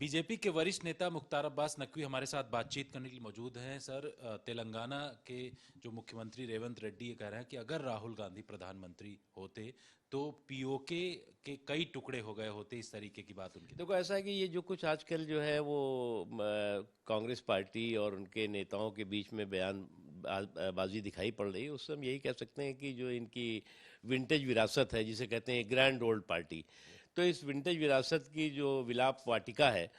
BJP के वरिष्ठ नेता मुख्तार अब्बास नकवी हमारे साथ बातचीत करने के लिए मौजूद हैं। सर, तेलंगाना के जो मुख्यमंत्री रेवंत रेड्डी ये कह रहे हैं कि अगर राहुल गांधी प्रधानमंत्री होते तो पीओके के कई टुकड़े हो गए होते, इस तरीके की बात उनकी। देखो, ऐसा है कि ये जो कुछ आजकल जो है वो कांग्रेस पार्टी और उनके नेताओं के बीच में बाजी दिखाई पड़ रही है, उससे हम यही कह सकते हैं कि जो इनकी विंटेज विरासत है, जिसे कहते हैं ग्रैंड ओल्ड पार्टी, तो इस विंटेज विरासत की जो विलाप वाटिका है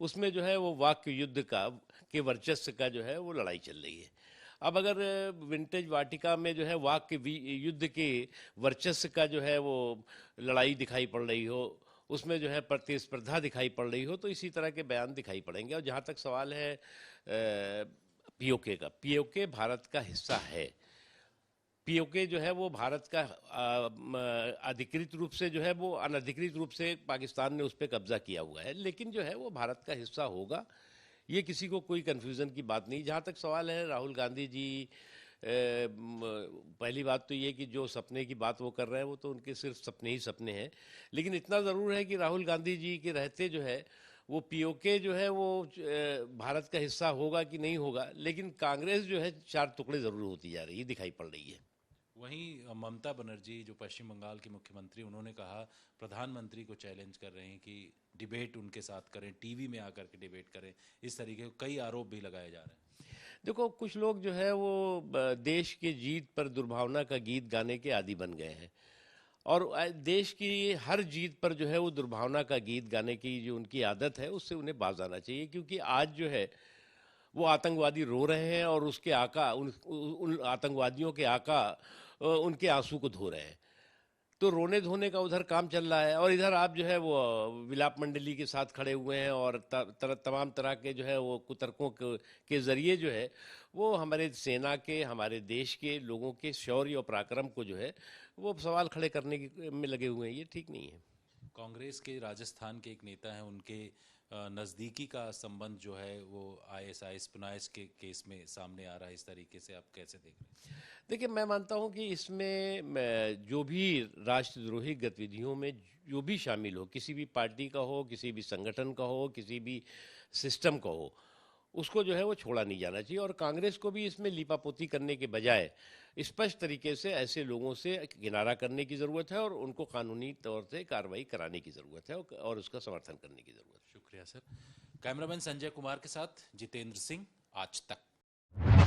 उसमें जो है वो वाक्य युद्ध का के वर्चस्व का जो है वो लड़ाई चल रही है। अब अगर विंटेज वाटिका में जो है युद्ध के वर्चस्व का जो है वो लड़ाई दिखाई पड़ रही हो, उसमें जो है प्रतिस्पर्धा दिखाई पड़ रही हो, तो इसी तरह के बयान दिखाई पड़ेंगे। और जहाँ तक सवाल है पीओके का, पीओके भारत का हिस्सा है। पीओके जो है वो भारत का अधिकृत रूप से जो है वो अनधिकृत रूप से पाकिस्तान ने उस पर कब्जा किया हुआ है, लेकिन जो है वो भारत का हिस्सा होगा, ये किसी को कोई कन्फ्यूज़न की बात नहीं। जहाँ तक सवाल है राहुल गांधी जी, पहली बात तो ये कि जो सपने की बात वो कर रहे हैं वो तो उनके सिर्फ सपने ही सपने हैं, लेकिन इतना ज़रूर है कि राहुल गांधी जी के रहते जो है वो पीओके जो है वो भारत का हिस्सा होगा कि नहीं होगा, लेकिन कांग्रेस जो है चार टुकड़े ज़रूर होती जा रही है, दिखाई पड़ रही है। वहीं ममता बनर्जी जो पश्चिम बंगाल की मुख्यमंत्री, उन्होंने कहा, प्रधानमंत्री को चैलेंज कर रहे हैं कि डिबेट उनके साथ करें, टीवी में आकर के डिबेट करें। इस तरीके के कई आरोप भी लगाए जा रहे हैं। देखो, कुछ लोग जो है वो देश की जीत पर दुर्भावना का गीत गाने के आदी बन गए हैं, और देश की हर जीत पर जो है वो दुर्भावना का गीत गाने की जो उनकी आदत है उससे उन्हें बाज आना चाहिए, क्योंकि आज जो है वो आतंकवादी रो रहे हैं और उसके आका उन आतंकवादियों के आका उनके आंसू को धो रहे हैं। तो रोने धोने का उधर काम चल रहा है, और इधर आप जो है वो विलाप मंडली के साथ खड़े हुए हैं, और तमाम तरह के जो है वो कुतर्कों के जरिए जो है वो हमारे सेना के, हमारे देश के लोगों के शौर्य और पराक्रम को जो है वो सवाल खड़े करने में लगे हुए हैं। ये ठीक नहीं है। कांग्रेस के राजस्थान के एक नेता हैं, उनके नज़दीकी का संबंध जो है वो आईएसआई स्पिनाइज के केस में सामने आ रहा है। इस तरीके से आप कैसे देख रहे हैं? देखिए, मैं मानता हूं कि इसमें जो भी राष्ट्रद्रोही गतिविधियों में जो भी शामिल हो, किसी भी पार्टी का हो, किसी भी संगठन का हो, किसी भी सिस्टम का हो, उसको जो है वो छोड़ा नहीं जाना चाहिए। और कांग्रेस को भी इसमें लीपापोती करने के बजाय स्पष्ट तरीके से ऐसे लोगों से किनारा करने की ज़रूरत है, और उनको कानूनी तौर से कार्रवाई कराने की ज़रूरत है, और उसका समर्थन करने की ज़रूरत है। शुक्रिया सर। कैमरामैन संजय कुमार के साथ जितेंद्र सिंह, आज तक।